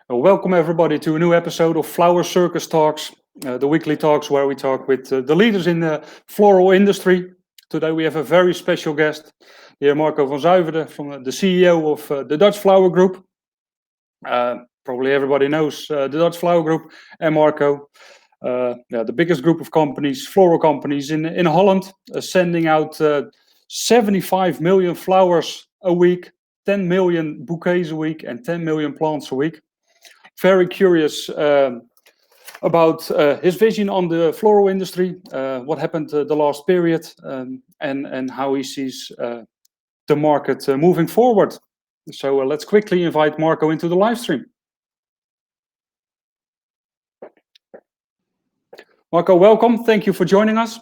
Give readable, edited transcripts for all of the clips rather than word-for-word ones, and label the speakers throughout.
Speaker 1: Welcome everybody to a new episode of Flower Circus Talks, the weekly talks where we talk with the leaders in the floral industry. Today we have a very special guest, here Marco van Zijverden, from the CEO of the Dutch Flower Group. Probably everybody knows the Dutch Flower Group and Marco. The biggest group of companies, floral companies in Holland, sending out 75 million flowers a week, 10 million bouquets a week, and 10 million plants a week. Very curious about his vision on the floral industry, what happened the last period, and how he sees the market moving forward. So let's quickly invite Marco into the live stream. Marco, welcome. Thank you for joining us.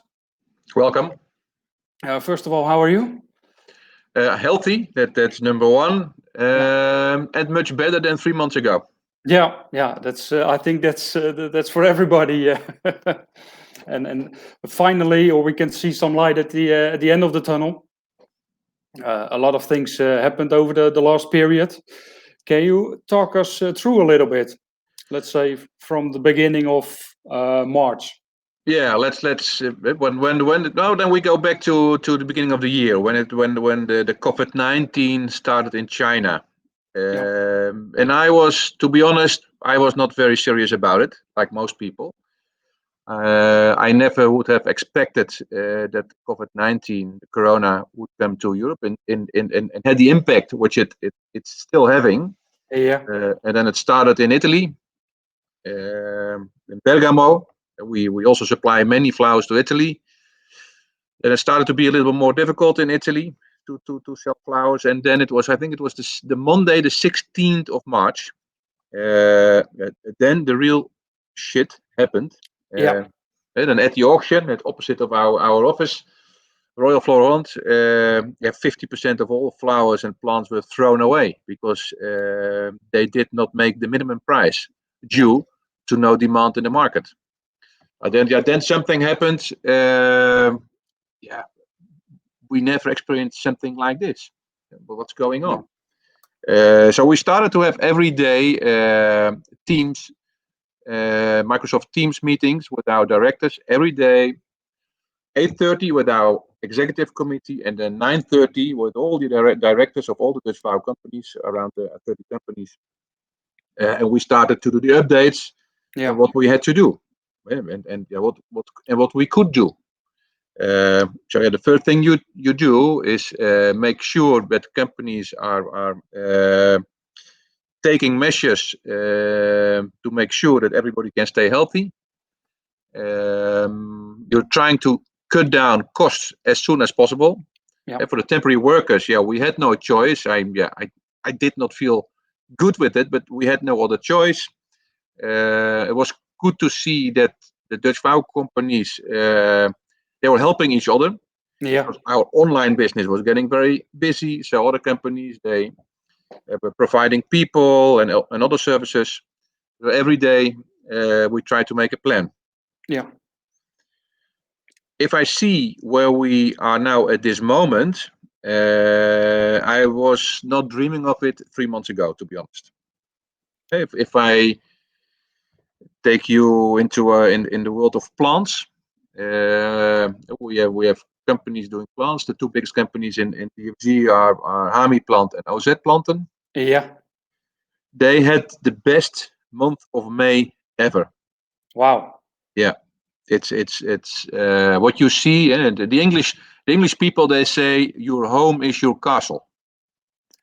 Speaker 2: Welcome.
Speaker 1: First of all, how are you?
Speaker 2: Healthy, that's number one, and much better than 3 months ago.
Speaker 1: Yeah. That's. I think that's for everybody. And finally, or we can see some light at the end of the tunnel. A lot of things happened over the last period. Can you talk us through a little bit? Let's say from the beginning of March.
Speaker 2: Yeah, let's then we go back to the beginning of the year when the COVID-19 started in China. And to be honest, I was not very serious about it, like most people. I never would have expected that COVID-19, Corona, would come to Europe and had the impact which it's still having.
Speaker 1: Yeah.
Speaker 2: And then it started in Italy, in Bergamo. We also supply many flowers to Italy. Then it started to be a little bit more difficult in Italy to sell flowers. And then I think it was the Monday, the 16th of March. Then the real shit happened. And then at the auction, at opposite of our office, Royal Florent, 50% of all flowers and plants were thrown away because they did not make the minimum price due to no demand in the market. Then something happened. We never experienced something like this. But what's going on? So we started to have everyday Teams, Microsoft Teams meetings with our directors every day. 8:30 with our executive committee, and then 9:30 with all the directors of all the Dutch flower companies, around 30 companies. And we started to do the updates and what we had to do, and what we could do. The first thing you do is make sure that companies are taking measures to make sure that everybody can stay healthy. You're trying to cut down costs as soon as possible. And for the temporary workers, we had no choice. I did not feel good with it, but we had no other choice. It was good to see that the Dutch flower companies, they were helping each other. Our online business was getting very busy, so other companies, they were providing people and other services. So every day we try to make a plan. If I see where we are now at this moment, I was not dreaming of it 3 months ago, to be honest. If I take you into in the world of plants, we have companies doing plants. The two biggest companies in DFG are Hami Plant and OZ Planten. They had the best month of May ever.
Speaker 1: Wow.
Speaker 2: It's what you see, and the English people, they say your home is your castle.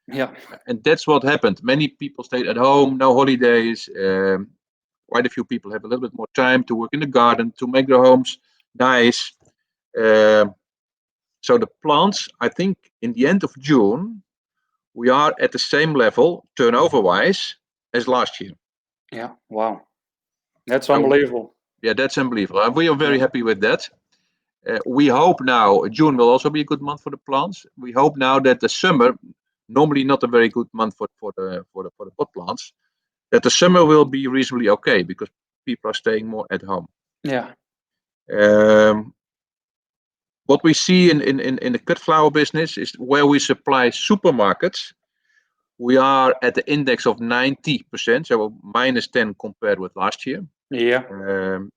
Speaker 2: And that's what happened. Many people stayed at home, no holidays. Quite a few people have a little bit more time to work in the garden, to make their homes nice. So the plants, I think in the end of June, we are at the same level turnover-wise as last year.
Speaker 1: Wow. That's unbelievable.
Speaker 2: That's unbelievable. And we are very happy with that. We hope now June will also be a good month for the plants. We hope now that the summer, normally not a very good month for the pot plants, that the summer will be reasonably okay because people are staying more at home. What we see in the cut flower business is where we supply supermarkets. we are at the index of 90%, so -10 compared with last year.
Speaker 1: Yeah.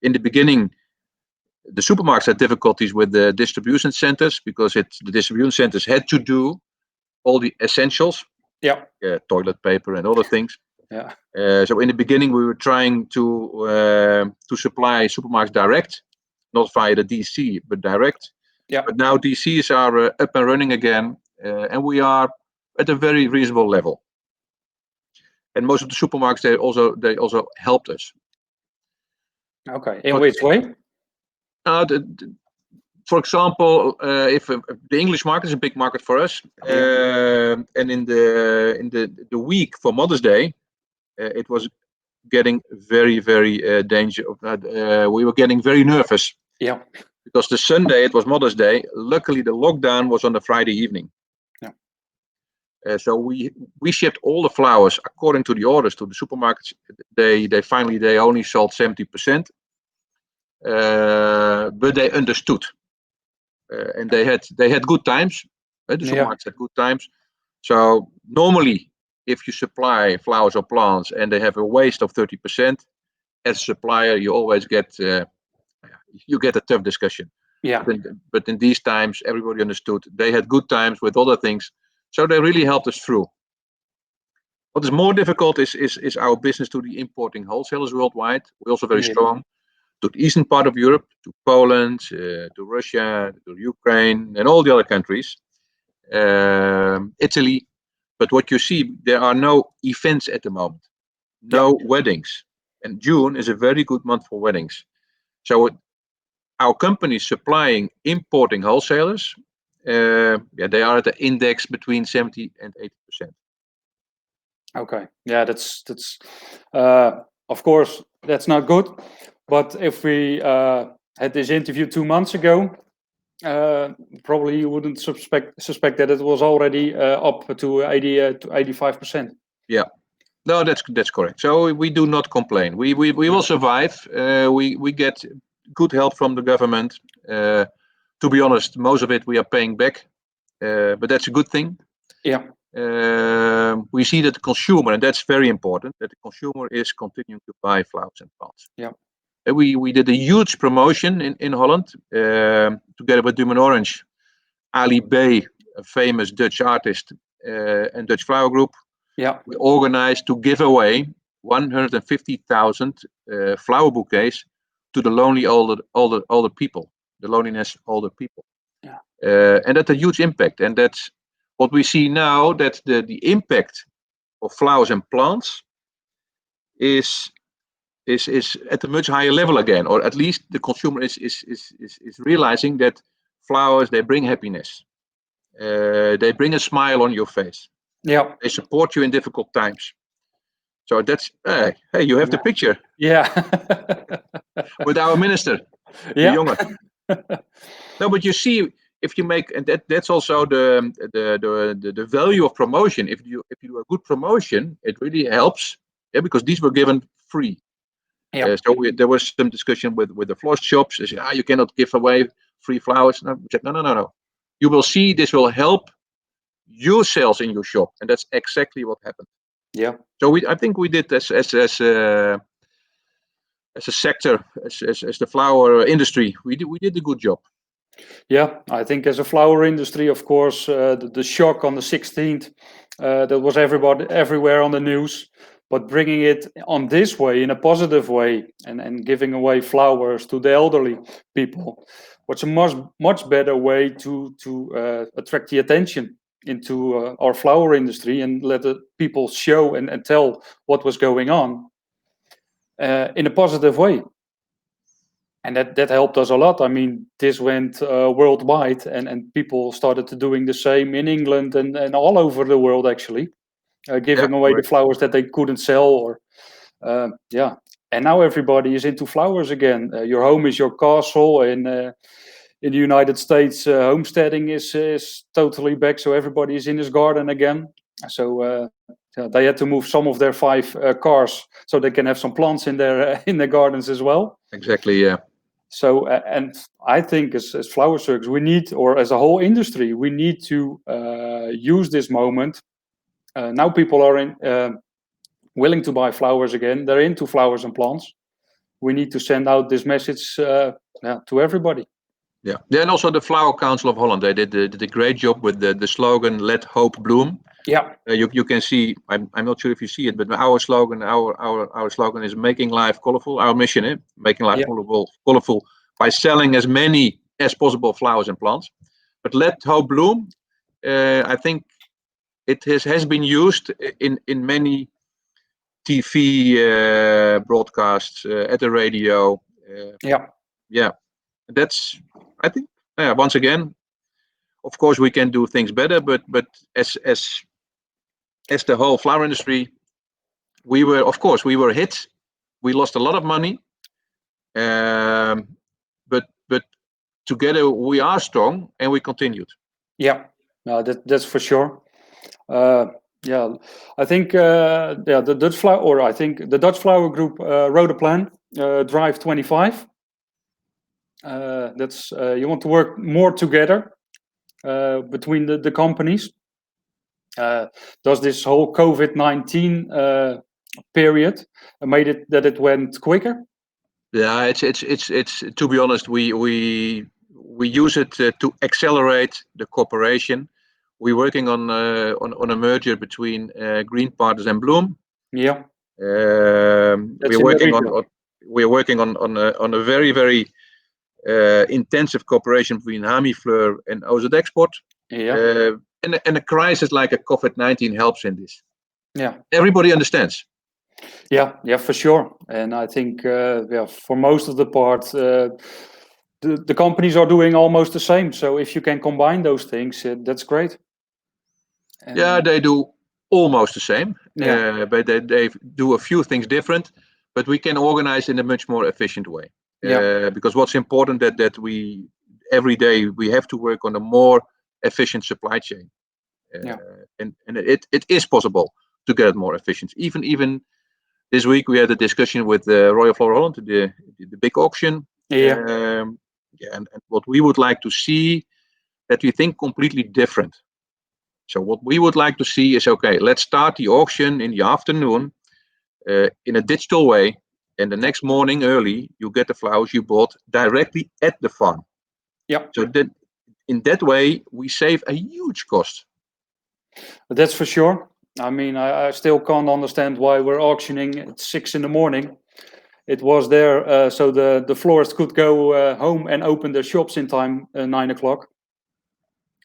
Speaker 2: In the beginning, the supermarkets had difficulties with the distribution centers because the distribution centers had to do all the essentials,
Speaker 1: Yeah.
Speaker 2: toilet paper and other things.
Speaker 1: Yeah.
Speaker 2: So in the beginning, we were trying to supply supermarkets direct, not via the DC, but direct.
Speaker 1: Yeah.
Speaker 2: But now DCs are up and running again, and we are at a very reasonable level. And most of the supermarkets they also helped us.
Speaker 1: Okay. In which way?
Speaker 2: For example, if the English market is a big market for us, and in the week for Mother's Day, it was getting very dangerous. We were getting very nervous.
Speaker 1: Yeah.
Speaker 2: Because the Sunday it was Mother's Day. Luckily, the lockdown was on the Friday evening.
Speaker 1: Yeah.
Speaker 2: So we shipped all the flowers according to the orders to the supermarkets. They only sold 70%, but they understood, and they had good times. The supermarkets had good times. So normally, if you supply flowers or plants and they have a waste of 30%, as a supplier, you always get a tough discussion.
Speaker 1: Yeah.
Speaker 2: But in these times, everybody understood. They had good times with other things, so they really helped us through. What is more difficult is our business to the importing wholesalers worldwide. We're also very strong to the eastern part of Europe, to Poland, to Russia, to Ukraine, and all the other countries, Italy. But what you see, there are no events at the moment, no weddings, and June is a very good month for weddings. So our company supplying importing wholesalers, they are at the index between 70 and 80%.
Speaker 1: Okay. Yeah, that's of course that's not good. But if we had this interview 2 months ago, probably you wouldn't suspect that it was already up to 80 to 85%.
Speaker 2: Yeah. No, that's correct. So we do not complain. We will survive. We get good help from the government. To be honest, most of it we are paying back, but that's a good thing.
Speaker 1: Yeah.
Speaker 2: We see that the consumer, and that's very important, that the consumer is continuing to buy flowers and plants.
Speaker 1: Yeah.
Speaker 2: We did a huge promotion in Holland together with Dumen Orange, Ali B, a famous Dutch artist, and Dutch flower group.
Speaker 1: Yeah.
Speaker 2: We organized to give away 150,000 flower bouquets to the lonely older people, the loneliness older people.
Speaker 1: Yeah.
Speaker 2: And that's a huge impact. And that's what we see now, that the impact of flowers and plants is at a much higher level again, or at least the consumer is realizing that flowers, they bring happiness. They bring a smile on your face.
Speaker 1: Yeah.
Speaker 2: They support you in difficult times. So that's hey, you have the picture.
Speaker 1: Yeah.
Speaker 2: With our minister,
Speaker 1: yeah.
Speaker 2: the Jonge. No, but you see, if you make, and that's also the value of promotion. If you do a good promotion, it really helps. Yeah, because these were given free.
Speaker 1: Yeah.
Speaker 2: There was some discussion with the florist shops. They said, you cannot give away free flowers. No, we said, no. You will see this will help your sales in your shop, and that's exactly what happened.
Speaker 1: Yeah.
Speaker 2: So I think we did as a sector, as the flower industry, we did a good job.
Speaker 1: Yeah, I think as a flower industry, of course, the shock on the 16th, that was everywhere on the news. But bringing it on this way, in a positive way, and giving away flowers to the elderly people, was a much better way to attract the attention into our flower industry and let the people show and tell what was going on in a positive way. And that helped us a lot. I mean, this went worldwide, and people started to doing the same in England and all over the world, actually, giving away the flowers that they couldn't sell. Or and now everybody is into flowers again. Your home is your castle. In the United States, homesteading is totally back, so everybody is in his garden again. So they had to move some of their 5 cars so they can have some plants in their gardens as well.
Speaker 2: Exactly, yeah.
Speaker 1: So, and I think as Flower Circus, we need, or as a whole industry, we need to use this moment Now people are willing to buy flowers again. They're into flowers and plants. We need to send out this message to everybody.
Speaker 2: Yeah. Then also the Flower Council of Holland, they did a great job with the slogan "Let Hope Bloom."
Speaker 1: Yeah.
Speaker 2: You can see. I'm not sure if you see it, but our slogan is "Making Life Colorful." Our mission, making life colorful by selling as many as possible flowers and plants. But "Let Hope Bloom," I think it has been used in many TV broadcasts, at the radio. Yeah, that's, I think, once again, of course we can do things better, but as the whole flower industry, we were hit. We lost a lot of money, but together we are strong and we continued.
Speaker 1: Yeah, no, that's for sure. Yeah, I think the Dutch flower, or I think the Dutch Flower Group wrote a plan, Drive 25. That's you want to work more together between the companies. Does this whole COVID-19 period made it that it went quicker?
Speaker 2: Yeah, it's to be honest, we use it to accelerate the cooperation. We're working on a merger between Green Partners and Bloom.
Speaker 1: Yeah,
Speaker 2: We're working on a very intensive cooperation between Hamifleur and OZ Export.
Speaker 1: yeah,
Speaker 2: And a crisis like a COVID-19 helps in this.
Speaker 1: yeah.
Speaker 2: Everybody understands.
Speaker 1: Yeah, for sure. And I think, for most of the part, the companies are doing almost the same. So if you can combine those things, that's great. And,
Speaker 2: Yeah, they do almost the same,
Speaker 1: Yeah.
Speaker 2: but they do a few things different. But we can organize in a much more efficient way.
Speaker 1: Yeah.
Speaker 2: Because what's important that we every day we have to work on a more efficient supply chain.
Speaker 1: Yeah.
Speaker 2: And it is possible to get it more efficient. Even this week we had a discussion with Royal Floral Holland, the big auction.
Speaker 1: Yeah.
Speaker 2: And what we would like to see, that we think completely different. So what we would like to see is, okay, let's start the auction in the afternoon in a digital way, and the next morning early you get the flowers you bought directly at the farm.
Speaker 1: Yeah.
Speaker 2: So that in that way we save a huge cost.
Speaker 1: That's for sure. I mean, I still can't understand why we're auctioning at 6 in the morning. It was there so the florists could go home and open their shops in time, 9 o'clock.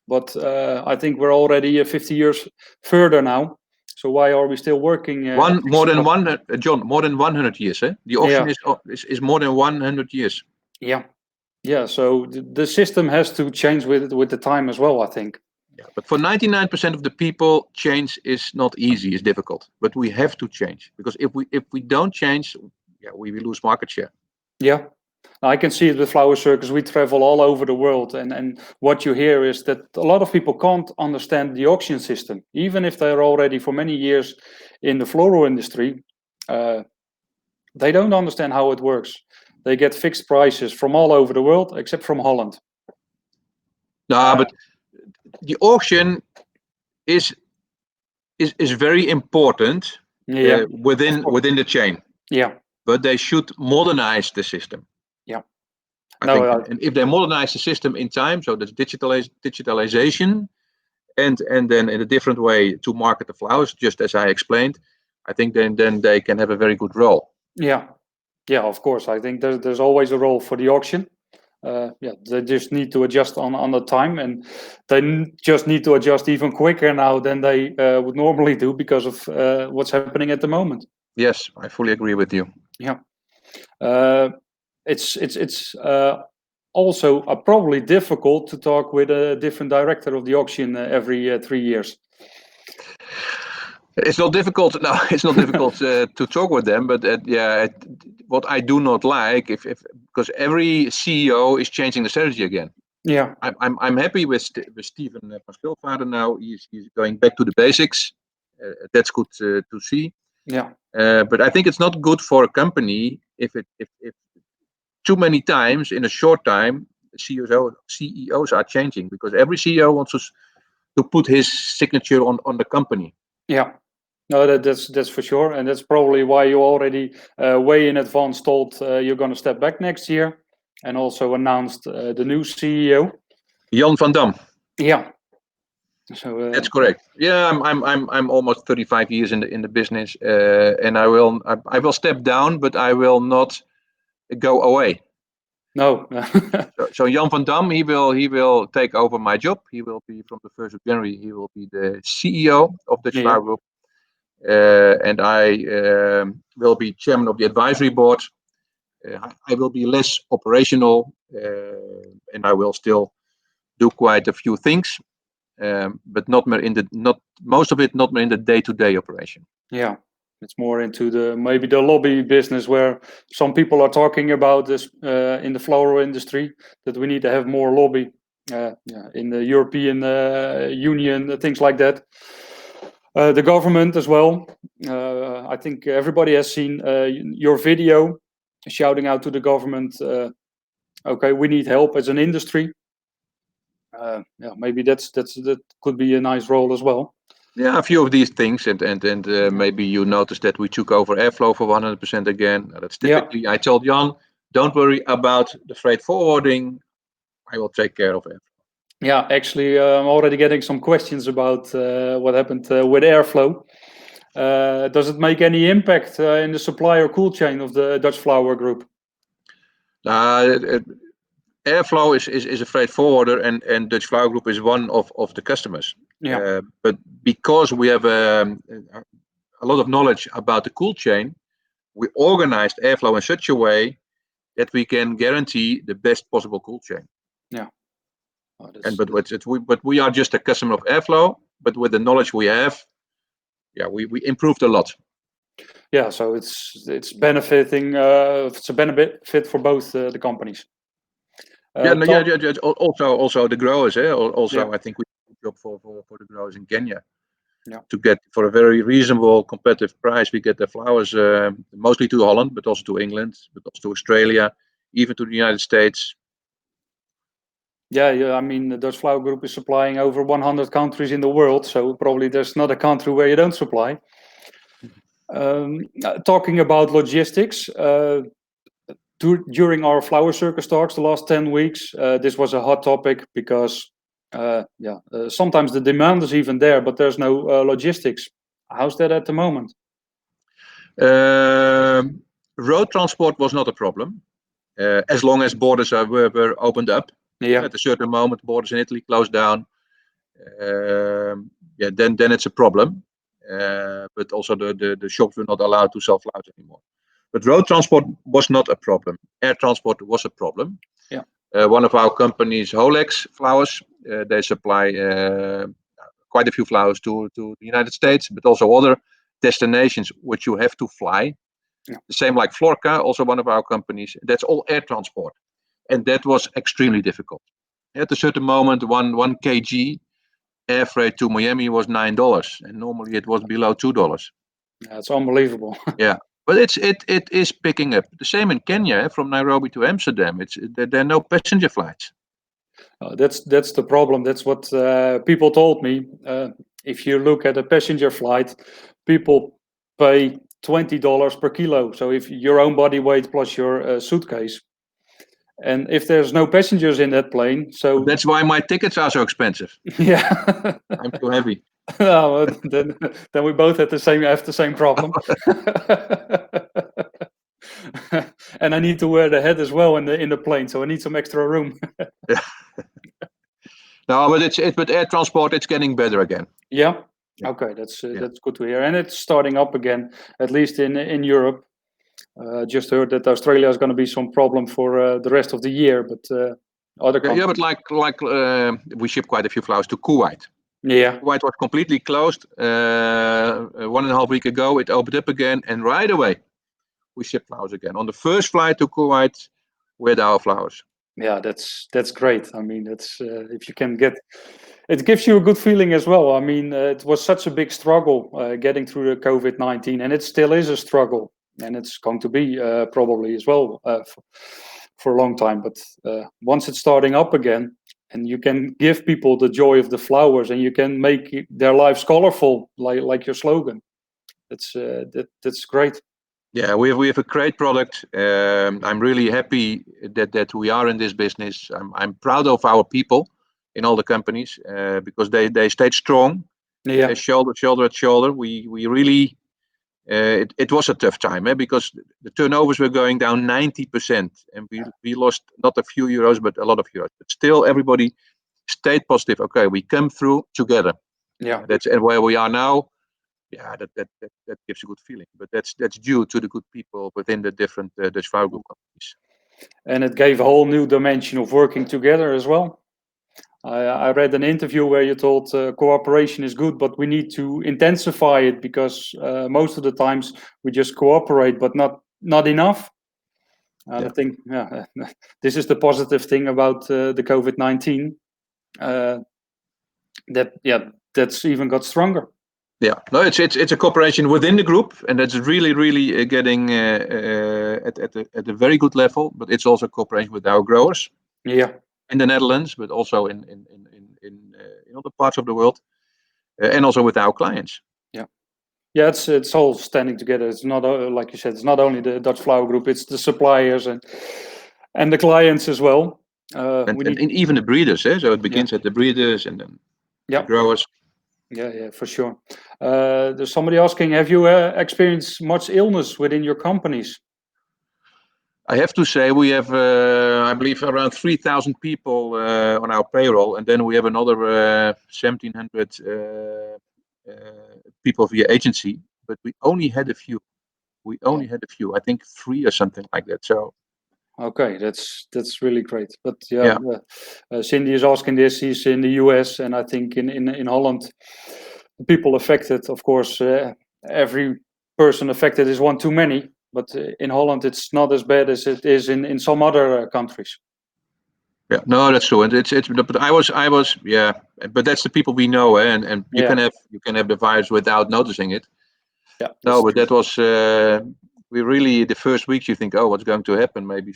Speaker 1: But I think we're already 50 years further now. So why are we still working?
Speaker 2: More than 100, John, more than 100 years. The auction is more than 100 years.
Speaker 1: Yeah. So the system has to change with the time as well, I think.
Speaker 2: Yeah, but for 99% of the people, change is not easy, it's difficult. But we have to change, because if we don't change, we will lose market share.
Speaker 1: Yeah, I can see it with Flower Circus. We travel all over the world, and what you hear is that a lot of people can't understand the auction system, even if they're already for many years in the floral industry. They don't understand how it works. They get fixed prices from all over the world, except from Holland.
Speaker 2: No, but the auction is very important within the chain.
Speaker 1: Yeah.
Speaker 2: But they should modernize the system.
Speaker 1: Yeah.
Speaker 2: I think, and if they modernize the system in time, so that's digitalization, and then in a different way to market the flowers, just as I explained, I think then they can have a very good role.
Speaker 1: Yeah, of course. I think there's always a role for the auction. They just need to adjust on the time, and they just need to adjust even quicker now than they would normally do because of what's happening at the moment.
Speaker 2: Yes, I fully agree with you.
Speaker 1: Yeah, it's also probably difficult to talk with a different director of the auction every 3 years.
Speaker 2: It's not difficult. No, it's not difficult to talk with them. But what I do not like, because every CEO is changing the strategy again.
Speaker 1: Yeah,
Speaker 2: I'm happy with Steven Pascalvader now. He's going back to the basics. That's good to see.
Speaker 1: Yeah.
Speaker 2: But I think it's not good for a company if too many times in a short time CEOs are changing, because every CEO wants to put his signature on the company.
Speaker 1: Yeah. No, that's for sure, and that's probably why you already way in advance told you're going to step back next year, and also announced the new CEO.
Speaker 2: Jan van Dam.
Speaker 1: Yeah. So
Speaker 2: That's correct. Yeah, I'm almost 35 years in the business, and I will step down, but I will not go away.
Speaker 1: no.
Speaker 2: So Jan van Dam, he will take over my job. He will be from the 1st of January. He will be the CEO of Dutch
Speaker 1: Yeah.
Speaker 2: Flower Group, and I will be chairman of the advisory board. I will be less operational, and I will still do quite a few things, but not more not most of it not more in the day-to-day operation.
Speaker 1: Yeah, it's more into maybe the lobby business where some people are talking about this in the floral industry, that we need to have more lobby in the European Union, things like that. The government as well. I think everybody has seen your video shouting out to the government. Okay, we need help as an industry. Maybe that could be a nice role as well.
Speaker 2: Yeah, a few of these things, and maybe you noticed that we took over airflow for 100% again. That's
Speaker 1: Yeah.
Speaker 2: typically, I told Jan, don't worry about the freight forwarding. I will take care of it.
Speaker 1: Yeah, actually, I'm already getting some questions about what happened with airflow. Does it make any impact in the supply or cool chain of the Dutch Flower Group?
Speaker 2: Airflow is a freight forwarder, and Dutch Flower Group is one of the customers.
Speaker 1: Yeah.
Speaker 2: But because we have a lot of knowledge about the cool chain, we organized airflow in such a way that we can guarantee the best possible cool chain.
Speaker 1: Yeah.
Speaker 2: But we are just a customer of airflow, but with the knowledge we have, we improved a lot.
Speaker 1: Yeah, so it's benefiting. It's a benefit for both the companies.
Speaker 2: Also the growers. Also,
Speaker 1: Yeah.
Speaker 2: I think we did a job for the growers in Kenya.
Speaker 1: Yeah.
Speaker 2: To get for a very reasonable, competitive price, we get the flowers mostly to Holland, but also to England, but also to Australia, even to the United States.
Speaker 1: Yeah. I mean, the Dutch Flower Group is supplying over 100 countries in the world, so probably there's not a country where you don't supply. Talking about logistics, during our Flower Circus talks the last 10 weeks, this was a hot topic because, sometimes the demand is even there, but there's no logistics. How's that at the moment?
Speaker 2: Road transport was not a problem, as long as borders were opened up.
Speaker 1: Yeah.
Speaker 2: At a certain moment, borders in Italy closed down. Then it's a problem. But also the shops were not allowed to sell flowers anymore. But road transport was not a problem. Air transport was a problem.
Speaker 1: Yeah.
Speaker 2: One of our companies, Holex Flowers, they supply quite a few flowers to the United States, but also other destinations which you have to fly.
Speaker 1: Yeah.
Speaker 2: The same like Florka, also one of our companies. That's all air transport, and that was extremely difficult. At a certain moment, one kg air freight to Miami was $9, and normally it was below $2.
Speaker 1: Yeah, it's unbelievable.
Speaker 2: Yeah, but it is picking up. The same in Kenya, from Nairobi to Amsterdam. There are no passenger flights.
Speaker 1: That's the problem. That's what people told me. If you look at a passenger flight, people pay $20 per kilo. So if your own body weight plus your suitcase, and if there's no passengers in that plane, so
Speaker 2: That's why my tickets are so expensive.
Speaker 1: yeah,
Speaker 2: I'm too heavy.
Speaker 1: well, then we both have the same problem. And I need to wear the hat as well in the plane, so I need some extra room.
Speaker 2: No, but air transport, it's getting better again.
Speaker 1: Yeah.
Speaker 2: Yeah.
Speaker 1: Okay, that's good to hear, and it's starting up again, at least in Europe. Just heard that Australia is going to be some problem for the rest of the year, but other countries.
Speaker 2: Yeah, but like we ship quite a few flowers to Kuwait.
Speaker 1: Yeah.
Speaker 2: Kuwait was completely closed 1.5 weeks ago. It opened up again, and right away we ship flowers again. On the first flight to Kuwait, with our flowers.
Speaker 1: Yeah, that's great. I mean, that's if you can get, it gives you a good feeling as well. I mean, it was such a big struggle getting through the COVID-19, and it still is a struggle, and it's going to be probably as well for a long time. But once it's starting up again, and you can give people the joy of the flowers, and you can make their lives colorful, like your slogan. That's great.
Speaker 2: Yeah, we have a great product. I'm really happy that we are in this business. I'm proud of our people in all the companies because they stayed strong,
Speaker 1: Yeah,
Speaker 2: shoulder at shoulder. We really it was a tough time because the turnovers were going down 90%, and we lost not a few euros but a lot of euros. But still, everybody stayed positive. Okay, we come through together.
Speaker 1: yeah.
Speaker 2: That's and where we are now. Yeah, that gives a good feeling. But that's due to the good people within the different Dutch Flower Group companies.
Speaker 1: And it gave a whole new dimension of working together as well. I read an interview where you told cooperation is good, but we need to intensify it because most of the times we just cooperate, but not enough. And
Speaker 2: Yeah.
Speaker 1: I think this is the positive thing about the COVID-19. That's even got stronger.
Speaker 2: Yeah, no, it's a cooperation within the group, and that's really getting at a very good level. But it's also cooperation with our growers
Speaker 1: Yeah,
Speaker 2: in the Netherlands, but also in other parts of the world, and also with our clients.
Speaker 1: yeah. It's all standing together. It's not like you said. It's not only the Dutch Flower Group. It's the suppliers and the clients as well.
Speaker 2: And even the breeders, so it begins at the breeders and then the growers.
Speaker 1: Yeah, for sure. There's somebody asking, have you experienced much illness within your companies?
Speaker 2: I have to say we have, I believe, around 3,000 people on our payroll, and then we have another 1,700 people via agency. But we only had a few. I think 3 or something like that. So
Speaker 1: Okay, that's really great. But Cindy is asking this. He's in the US, and I think in Holland, the people affected, of course, every person affected is one too many. But in Holland, it's not as bad as it is in some other countries.
Speaker 2: yeah, no, that's true. And it's but I was yeah, but that's the people we know, and you can have the virus without noticing it.
Speaker 1: Yeah.
Speaker 2: No, but that was we really the first weeks you think, oh, what's going to happen? Maybe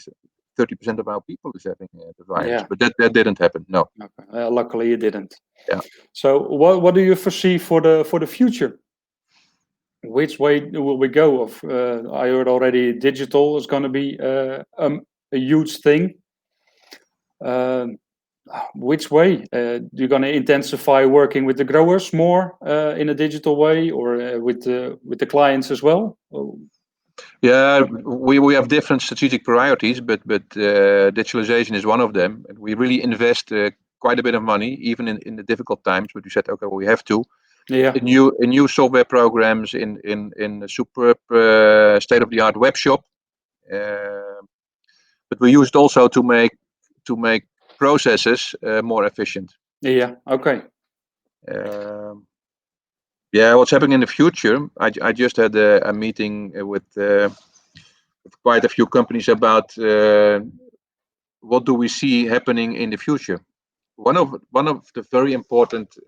Speaker 2: 30% of our people is having the virus, but that didn't happen. No.
Speaker 1: Okay. Luckily, it didn't.
Speaker 2: Yeah.
Speaker 1: So, what do you foresee for the future? Which way will we go? I heard already digital is going to be a huge thing. Which way? You're going to intensify working with the growers more in a digital way, or with the clients as well?
Speaker 2: Yeah, we have different strategic priorities, but digitalization is one of them. And we really invest quite a bit of money, even in the difficult times. But we said, okay, well, we have to.
Speaker 1: Yeah.
Speaker 2: In new software programs, in a superb state of the art web shop. But we use it also to make processes more efficient.
Speaker 1: Yeah. Okay.
Speaker 2: Yeah, what's happening in the future? I just had a meeting with quite a few companies about what do we see happening in the future. One of the very important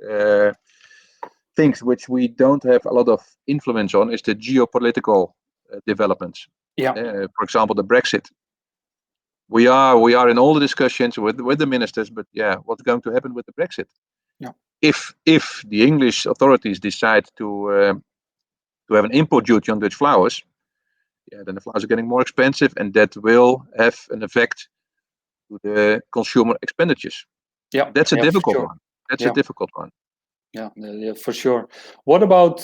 Speaker 2: things which we don't have a lot of influence on is the geopolitical developments.
Speaker 1: Yeah.
Speaker 2: For example, the Brexit. We are in all the discussions with the ministers, but yeah, what's going to happen with the Brexit?
Speaker 1: Yeah.
Speaker 2: If the English authorities decide to have an import duty on Dutch flowers, yeah, then the flowers are getting more expensive, and that will have an effect to the consumer expenditures.
Speaker 1: Yeah,
Speaker 2: that's a difficult
Speaker 1: sure.
Speaker 2: one. That's a difficult one.
Speaker 1: Yeah, for sure. What about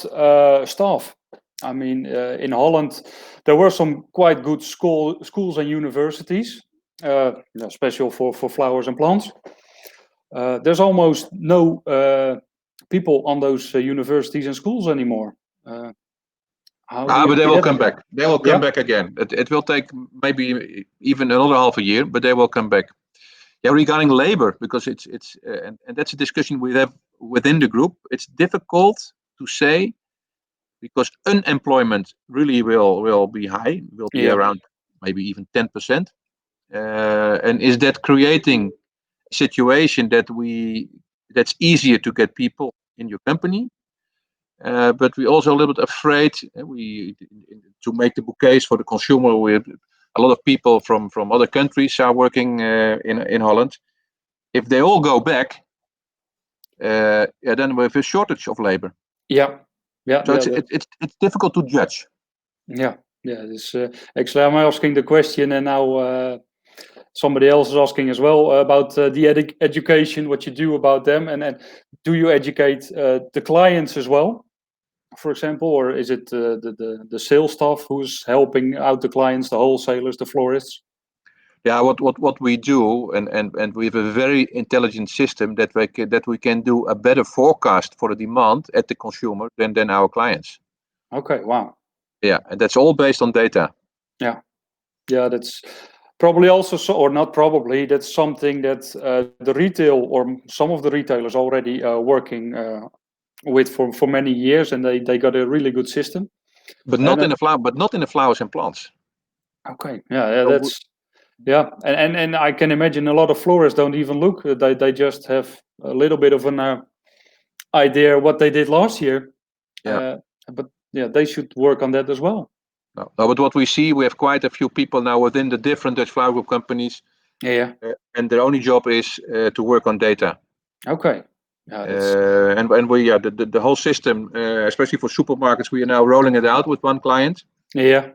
Speaker 1: staff? I mean, in Holland, there were some quite good schools and universities, special for flowers and plants. There's almost no people on those universities and schools anymore.
Speaker 2: But they will come back. They will come back again. It will take maybe even another half a year, but they will come back. Yeah, regarding labor, because it's and that's a discussion we have within the group. It's difficult to say because unemployment really will be high, will be around maybe even 10%. And is that creating a situation that's easier to get people in your company? But we're also a little bit afraid to make the bouquets for the consumer. With a lot of people from other countries are working in Holland. if they all go back, then we have a shortage of labor.
Speaker 1: Yeah, yeah,
Speaker 2: So
Speaker 1: yeah.
Speaker 2: it's difficult to judge.
Speaker 1: Yeah, yeah. This actually, I'm asking the question, and now somebody else is asking as well about the education. What you do about them, and do you educate the clients as well, for example, or is it the sales staff who's helping out the clients, the wholesalers, the florists?
Speaker 2: Yeah, what we do, and we have a very intelligent system that we can do a better forecast for the demand at the consumer than our clients.
Speaker 1: Okay, wow.
Speaker 2: Yeah, and that's all based on data.
Speaker 1: Yeah, yeah. That's probably also or not probably. That's something that the retail or some of the retailers already working with for many years, and they got a really good system.
Speaker 2: But
Speaker 1: And
Speaker 2: not in the flowers and plants.
Speaker 1: okay, yeah,
Speaker 2: So
Speaker 1: that's yeah, and I can imagine a lot of florists don't even look. They just have a little bit of an idea what they did last year.
Speaker 2: Yeah.
Speaker 1: But yeah, they should work on that as well.
Speaker 2: No, but what we see, we have quite a few people now within the different Dutch flower group companies,
Speaker 1: Yeah.
Speaker 2: and their only job is to work on data.
Speaker 1: Okay. Yeah, that's
Speaker 2: And we the whole system, especially for supermarkets, we are now rolling it out with one client,
Speaker 1: yeah,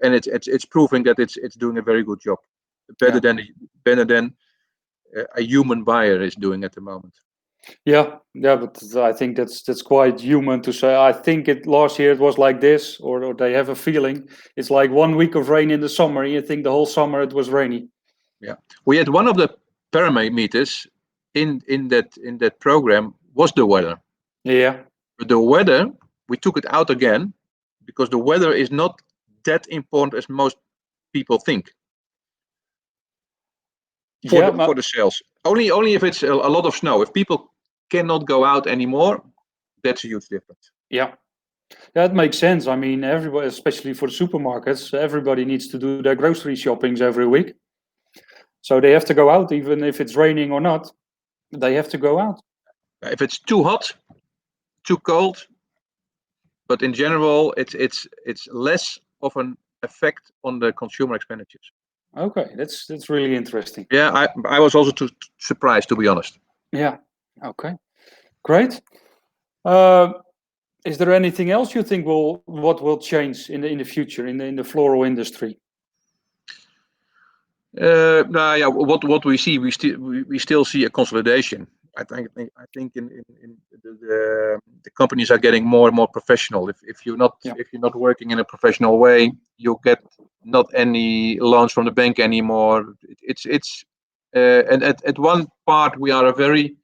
Speaker 2: and it's proving that it's doing a very good job, better
Speaker 1: yeah.
Speaker 2: than a human buyer is doing at the moment.
Speaker 1: Yeah, yeah, but I think that's quite human to say. I think it last year it was like this, or they have a feeling it's like 1 week of rain in the summer, and you think the whole summer it was rainy.
Speaker 2: Yeah, we had one of the parameters in that program was the weather.
Speaker 1: Yeah,
Speaker 2: But the weather, we took it out again because the weather is not that important as most people think for
Speaker 1: yeah,
Speaker 2: the sales. Only if it's a lot of snow. If people cannot go out anymore, that's a huge difference.
Speaker 1: yeah. That makes sense. I mean, everybody, especially for the supermarkets, everybody needs to do their grocery shoppings every week. So they have to go out, even if it's raining or not. They have to go out.
Speaker 2: If it's too hot, too cold, but in general, it's less of an effect on the consumer expenditures.
Speaker 1: Okay, that's really interesting.
Speaker 2: Yeah, I was also too surprised, to be honest.
Speaker 1: Yeah. Okay. Great. Uh, is there anything else you think what will change in the future in the floral industry?
Speaker 2: No, yeah, what we see, we still see a consolidation. I think in the companies are getting more and more professional. If you're not
Speaker 1: Yeah.
Speaker 2: working in a professional way, you get not any loans from the bank anymore. And at one part we are very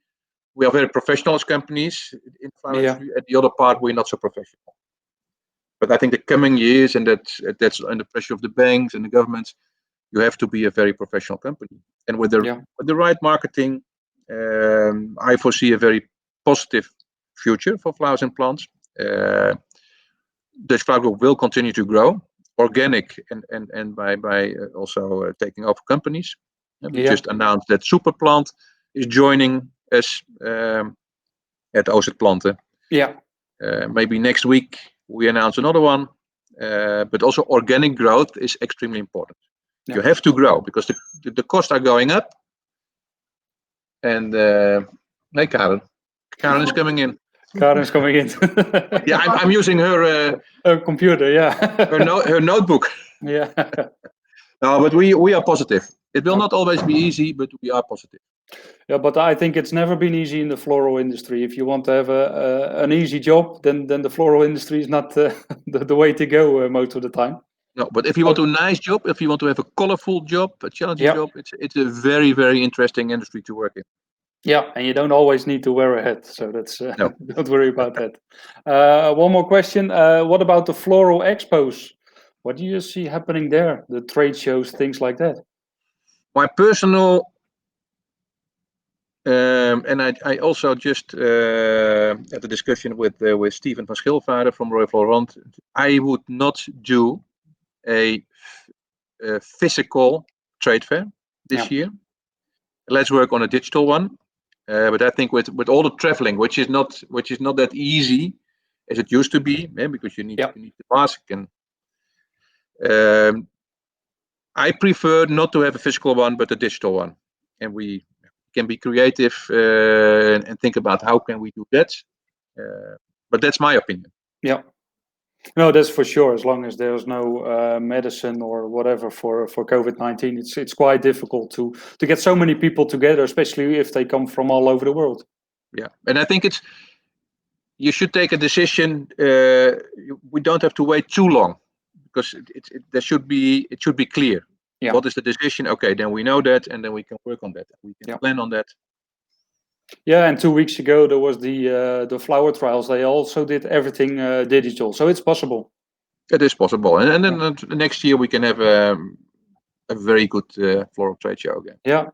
Speaker 2: professional as companies in the flower
Speaker 1: Yeah.
Speaker 2: industry. At the other part we're not so professional. But I think the coming years, and that's under pressure of the banks and the governments, you have to be a very professional company. And with the right marketing, I foresee a very positive future for flowers and plants. Dutch Flower Group will continue to grow, organic and by also taking over companies. We just announced that Superplant is joining us at Ozet Planten.
Speaker 1: Yeah.
Speaker 2: Maybe next week we announce another one. But also organic growth is extremely important.
Speaker 1: Yeah.
Speaker 2: You have to grow because the costs are going up. And hey, Karen is coming in.
Speaker 1: Karen's coming in.
Speaker 2: Yeah, I'm using her
Speaker 1: computer. Yeah.
Speaker 2: her notebook.
Speaker 1: Yeah.
Speaker 2: No, but we are positive. It will not always be easy, but we are positive.
Speaker 1: Yeah, but I think it's never been easy in the floral industry. If you want to have an easy job, then the floral industry is not the way to go most of the time.
Speaker 2: No, but if you want a nice job, if you want to have a colorful job, a challenging job, it's a very, very interesting industry to work in.
Speaker 1: Yeah, and you don't always need to wear a hat, so that's
Speaker 2: No.
Speaker 1: don't worry about that. One more question: what about the floral expos? What do you see happening there? The trade shows, things like that.
Speaker 2: My personal, and I also just had a discussion with Steven van Schilvaarde from Royal Florent. I would not do a physical trade fair this year. Let's work on a digital one. But I think with all the traveling, which is not that easy as it used to be, because you need the mask, and I prefer not to have a physical one, but a digital one. And we can be creative and think about how can we do that. But that's my opinion.
Speaker 1: Yeah. No, that's for sure. As long as there's no medicine or whatever for COVID-19, it's quite difficult to get so many people together, especially if they come from all over the world.
Speaker 2: Yeah, and I think you should take a decision. We don't have to wait too long, because it should be clear.
Speaker 1: Yeah.
Speaker 2: What is the decision? Okay, then we know that, and then we can work on that. We can plan on that.
Speaker 1: Yeah, and 2 weeks ago there was the flower trials. They also did everything digital, so it's possible.
Speaker 2: It is possible, and then next year we can have a very good floral trade show again.
Speaker 1: Yeah,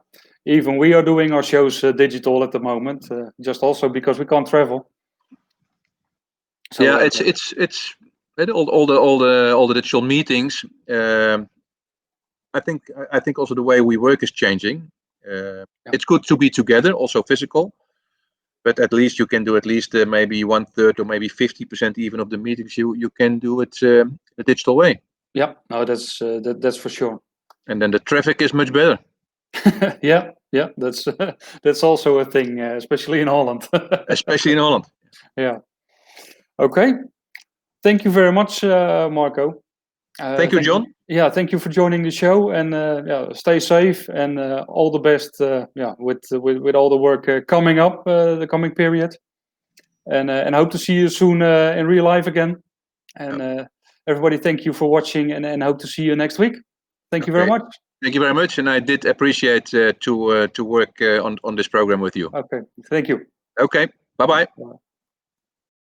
Speaker 1: even we are doing our shows digital at the moment, just also because we can't travel. So,
Speaker 2: yeah, it's all the digital meetings. I think also the way we work is changing. It's good to be together, also physical, but at least you can do maybe 1/3 or maybe 50% even of the meetings you can do it a digital way.
Speaker 1: Yeah, no, that's for sure.
Speaker 2: And then the traffic is much better.
Speaker 1: yeah, that's also a thing, especially in Holland.
Speaker 2: Especially in Holland.
Speaker 1: Yeah. Okay. Thank you very much, Marco.
Speaker 2: Thank you, John.
Speaker 1: Thank you for joining the show, and stay safe, and all the best. With all the work coming up, the coming period, and hope to see you soon in real life again. And everybody, thank you for watching, and hope to see you next week. Thank you very much.
Speaker 2: Thank you very much, and I did appreciate to work on this program with you.
Speaker 1: Okay, thank you.
Speaker 2: Okay, bye bye.